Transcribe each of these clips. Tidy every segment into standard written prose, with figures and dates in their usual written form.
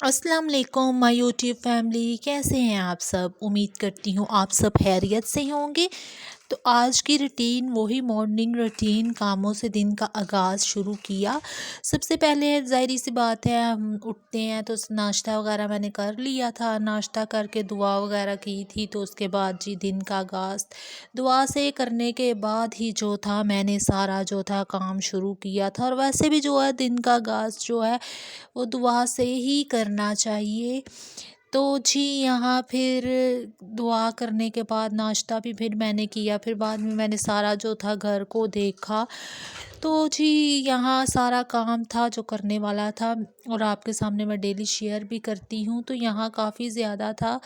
अस्सलाम वालेकुम my YouTube family, कैसे हैं आप सब। उम्मीद करती हूँ आप सब खैरियत से होंगे। तो आज की रूटीन वही मॉर्निंग रूटीन, कामों से दिन का आगाज़ शुरू किया। सबसे पहले ज़ाहिर सी बात है, हम उठते हैं तो नाश्ता वगैरह मैंने कर लिया था। नाश्ता करके दुआ वगैरह की थी, तो उसके बाद जी दिन का आगाज़ दुआ से करने के बाद ही जो था मैंने सारा जो था काम शुरू किया था। और वैसे भी जो है दिन का आगाज़ जो है वो दुआ से ही करना चाहिए। तो जी यहाँ फिर दुआ करने के बाद नाश्ता भी फिर मैंने किया, फिर बाद में मैंने सारा जो था घर को देखा। तो जी यहाँ सारा काम था जो करने वाला था, और आपके सामने मैं डेली शेयर भी करती हूँ। तो यहाँ काफ़ी ज़्यादा था,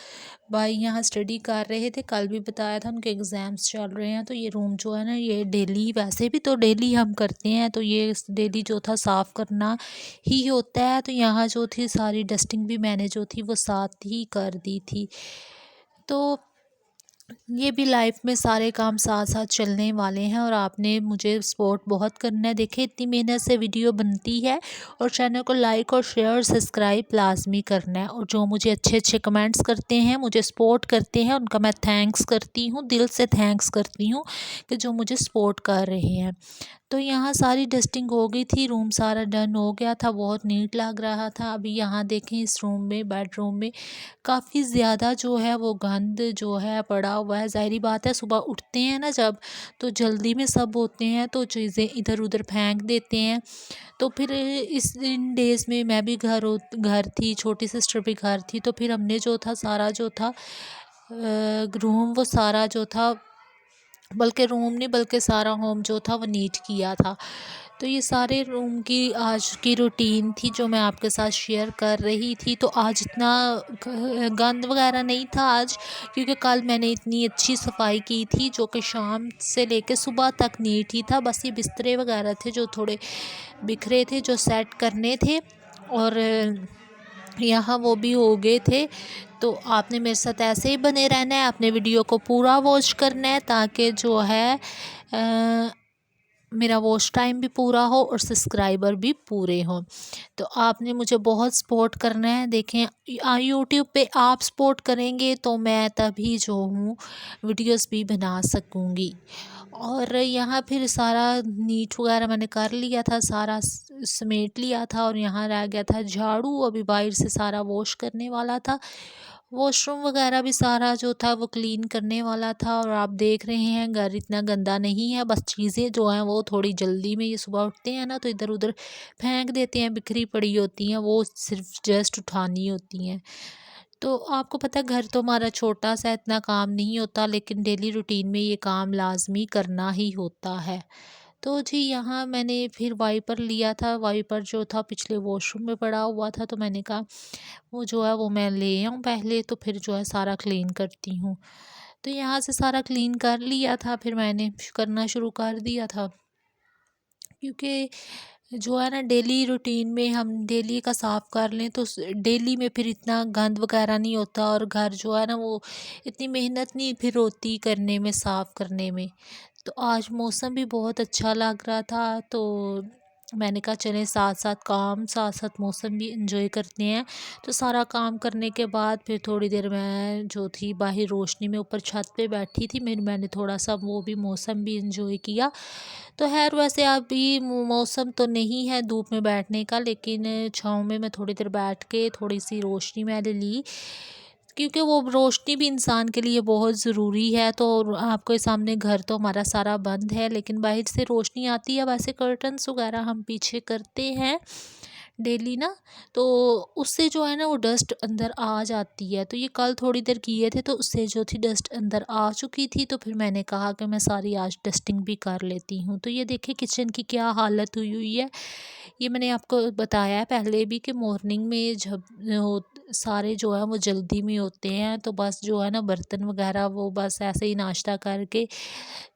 भाई यहाँ स्टडी कर रहे थे, कल भी बताया था उनके एग्ज़ाम्स चल रहे हैं। तो ये रूम जो है ना, ये डेली, वैसे भी तो डेली हम करते हैं, तो ये डेली जो था साफ़ करना ही होता है। तो यहाँ जो थी सारी डस्टिंग भी मैंने जो थी वो साथ ही कर दी थी। तो ये भी लाइफ में सारे काम साथ साथ चलने वाले हैं, और आपने मुझे सपोर्ट बहुत करना है। देखिए इतनी मेहनत से वीडियो बनती है, और चैनल को लाइक और शेयर और सब्सक्राइब लाजमी करना है। और जो मुझे अच्छे अच्छे कमेंट्स करते हैं, मुझे सपोर्ट करते हैं, उनका मैं थैंक्स करती हूँ, दिल से थैंक्स करती हूँ कि जो मुझे सपोर्ट कर रहे हैं। तो यहाँ सारी डस्टिंग हो गई थी, रूम सारा डन हो गया था, बहुत नीट लग रहा था। अभी यहाँ देखें इस रूम में, बेडरूम में काफ़ी ज़्यादा जो है वो गंद जो है पड़ा हुआ है। ज़ाहिरी बात है, सुबह उठते हैं ना जब, तो जल्दी में सब होते हैं, तो चीज़ें इधर उधर फेंक देते हैं। तो फिर इन डेज़ में मैं भी घर थी, छोटी सिस्टर भी घर थी, तो फिर हमने जो था सारा जो था रूम वो सारा जो था, बल्कि रूम नहीं बल्कि सारा होम जो था वो नीट किया था। तो ये सारे रूम की आज की रूटीन थी जो मैं आपके साथ शेयर कर रही थी। तो आज इतना गंद वगैरह नहीं था आज, क्योंकि कल मैंने इतनी अच्छी सफाई की थी जो कि शाम से लेकर सुबह तक नीट ही था। बस ये बिस्तरे वगैरह थे जो थोड़े बिखरे थे, जो सेट करने थे, और यहाँ वो भी हो गए थे। तो आपने मेरे साथ ऐसे ही बने रहना है, आपने वीडियो को पूरा वॉच करना है, ताकि जो है मेरा वॉच टाइम भी पूरा हो और सब्सक्राइबर भी पूरे हों। तो आपने मुझे बहुत सपोर्ट करना है। देखें यूट्यूब पे आप सपोर्ट करेंगे तो मैं तभी जो हूँ वीडियोस भी बना सकूँगी। और यहाँ फिर सारा नीट वगैरह मैंने कर लिया था, सारा समेट लिया था, और यहाँ रह गया था झाड़ू। अभी बाहर से सारा वॉश करने वाला था, वॉशरूम वगैरह भी सारा जो था वो क्लीन करने वाला था। और आप देख रहे हैं घर इतना गंदा नहीं है, बस चीज़ें जो हैं वो थोड़ी जल्दी में, ये सुबह उठते हैं ना तो इधर उधर फेंक देते हैं, बिखरी पड़ी होती हैं, वो सिर्फ जस्ट उठानी होती हैं। तो आपको पता है घर तो हमारा छोटा सा, इतना काम नहीं होता, लेकिन डेली रूटीन में ये काम लाजमी करना ही होता है। तो जी यहाँ मैंने फिर वाइपर लिया था, वाइपर जो था पिछले वॉशरूम में पड़ा हुआ था, तो मैंने कहा वो जो है वो मैं ले आऊँ पहले, तो फिर जो है सारा क्लीन करती हूँ। तो यहाँ से सारा क्लीन कर लिया था, फिर मैंने करना शुरू कर दिया था, क्योंकि जो है ना डेली रूटीन में हम डेली का साफ़ कर लें तो डेली में फिर इतना गंद वगैरह नहीं होता, और घर जो है ना वो इतनी मेहनत नहीं फिर होती करने में, साफ़ करने में। तो आज मौसम भी बहुत अच्छा लग रहा था, तो मैंने कहा चलें साथ साथ काम, साथ साथ मौसम भी इंजॉय करते हैं। तो सारा काम करने के बाद फिर थोड़ी देर मैं जो थी बाहर रोशनी में ऊपर छत पे बैठी थी, मैंने थोड़ा सा वो भी मौसम भी इंजॉय किया। तो खैर वैसे अभी मौसम तो नहीं है धूप में बैठने का, लेकिन छाँव में मैं थोड़ी देर बैठ के थोड़ी सी रोशनी मैंने ली, क्योंकि वो रोशनी भी इंसान के लिए बहुत ज़रूरी है। तो आपके सामने घर तो हमारा सारा बंद है, लेकिन बाहर से रोशनी आती है। वैसे कर्टन्स वगैरह हम पीछे करते हैं डेली ना, तो उससे जो है ना वो डस्ट अंदर आ जाती है। तो ये कल थोड़ी देर किए थे, तो उससे जो थी डस्ट अंदर आ चुकी थी, तो फिर मैंने कहा कि मैं सारी आज डस्टिंग भी कर लेती हूँ। तो ये देखिए किचन की क्या हालत हुई हुई है। ये मैंने आपको बताया है पहले भी कि मॉर्निंग में जब सारे जो है वो जल्दी में होते हैं, तो बस जो है ना बर्तन वगैरह वो बस ऐसे ही नाश्ता करके,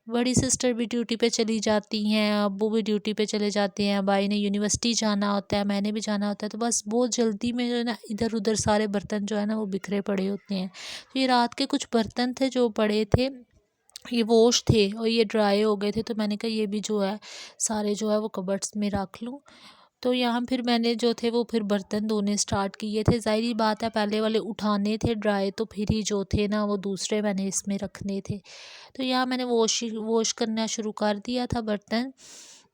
बड़ी सिस्टर भी ड्यूटी पे चली जाती हैं, अब्बू भी ड्यूटी पे चले जाते हैं, भाई ने यूनिवर्सिटी जाना होता है, मैंने भी जाना होता है, तो बस बहुत जल्दी में जो है ना इधर उधर सारे बर्तन जो है ना वो बिखरे पड़े होते हैं। तो ये रात के कुछ बर्तन थे जो पड़े थे, ये वॉश थे और ये ड्राई हो गए थे, तो मैंने कहा ये भी जो है सारे जो है वो कबर्ड्स में रख लूँ। तो यहाँ फिर मैंने जो थे वो फिर बर्तन धोने स्टार्ट किए थे। ज़ाहिर सी बात है पहले वाले उठाने थे ड्राई, तो फिर ही जो थे ना वो दूसरे मैंने इसमें रखने थे। तो यहाँ मैंने वॉश करना शुरू कर दिया था बर्तन।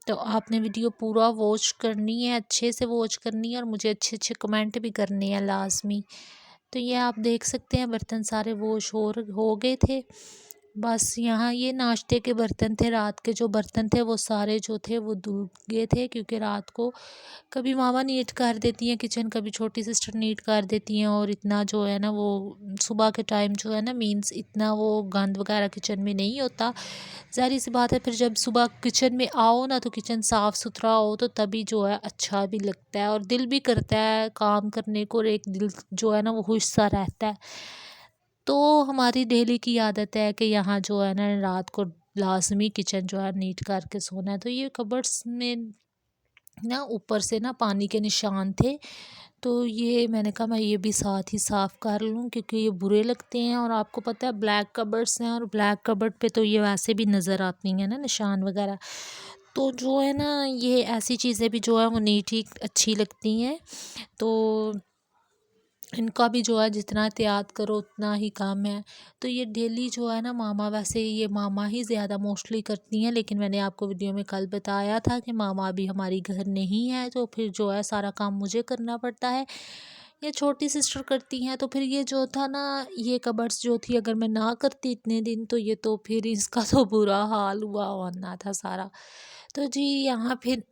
तो आपने वीडियो पूरा वॉच करनी है, अच्छे से वॉच करनी है और मुझे अच्छे अच्छे कमेंट भी करने हैं लाजमी। तो ये आप देख सकते हैं बर्तन सारे वॉश हो गए थे। बस यहाँ ये नाश्ते के बर्तन थे, रात के जो बर्तन थे वो सारे जो थे वो धुल गए थे, क्योंकि रात को कभी मामा नीट कर देती हैं किचन, कभी छोटी सिस्टर नीट कर देती हैं, और इतना जो है ना वो सुबह के टाइम जो है ना मीन्स इतना वो गंद वगैरह किचन में नहीं होता। ज़ाहिर सी बात है फिर जब सुबह किचन में आओ ना तो किचन साफ़ सुथरा हो तो तभी जो है अच्छा भी लगता है और दिल भी करता है काम करने को, और एक दिल जो है ना वो खुश सा रहता है। तो हमारी डेली की आदत है कि यहाँ जो है ना रात को लाजमी किचन जो है नीट करके सोना है। तो ये कबर्ड्स में ना ऊपर से ना पानी के निशान थे, तो ये मैंने कहा मैं ये भी साथ ही साफ़ कर लूँ, क्योंकि ये बुरे लगते हैं और आपको पता है ब्लैक कबर्ड्स हैं और ब्लैक कबर्ड पे तो ये वैसे भी नज़र आती हैं ना निशान वगैरह। तो जो है ना ये ऐसी चीज़ें भी जो है वो नीट ही अच्छी लगती हैं। तो इनका भी जो है जितना एहतियात करो उतना ही कम है। तो ये डेली जो है ना मामा, वैसे ये मामा ही ज़्यादा मोस्टली करती हैं, लेकिन मैंने आपको वीडियो में कल बताया था कि मामा अभी हमारी घर नहीं है, तो फिर जो है सारा काम मुझे करना पड़ता है। ये छोटी सिस्टर करती हैं, तो फिर ये जो था ना ये कबर्ड्स जो थी अगर मैं ना करती इतने दिन तो ये तो फिर इसका तो बुरा हाल हुआ होना था सारा। तो जी यहाँ फिर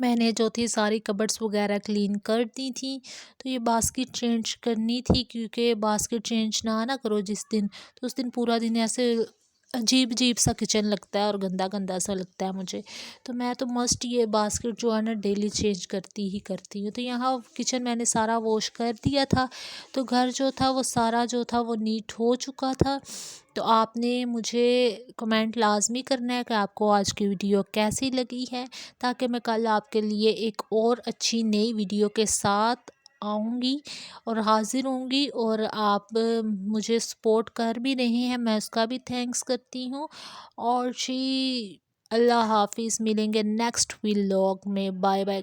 मैंने जो थी सारी कबर्ड्स वगैरह क्लीन कर दी थी। तो ये बास्केट चेंज करनी थी, क्योंकि बास्केट चेंज ना करो जिस दिन, तो उस दिन पूरा दिन ऐसे अजीब अजीब सा किचन लगता है और गंदा गंदा सा लगता है मुझे। तो मैं तो मस्ट ये बास्केट जो है ना डेली चेंज करती ही करती हूँ। तो यहाँ किचन मैंने सारा वॉश कर दिया था, तो घर जो था वो सारा जो था वो नीट हो चुका था। तो आपने मुझे कमेंट लाजमी करना है कि आपको आज की वीडियो कैसी लगी है, ताकि मैं कल आपके लिए एक और अच्छी नई वीडियो के साथ आऊँगी और हाज़िर होंगी। और आप मुझे सपोर्ट कर भी रहे हैं, मैं उसका भी थैंक्स करती हूँ। और जी अल्लाह हाफ़िज़, मिलेंगे नेक्स्ट व्लॉग में। Bye bye.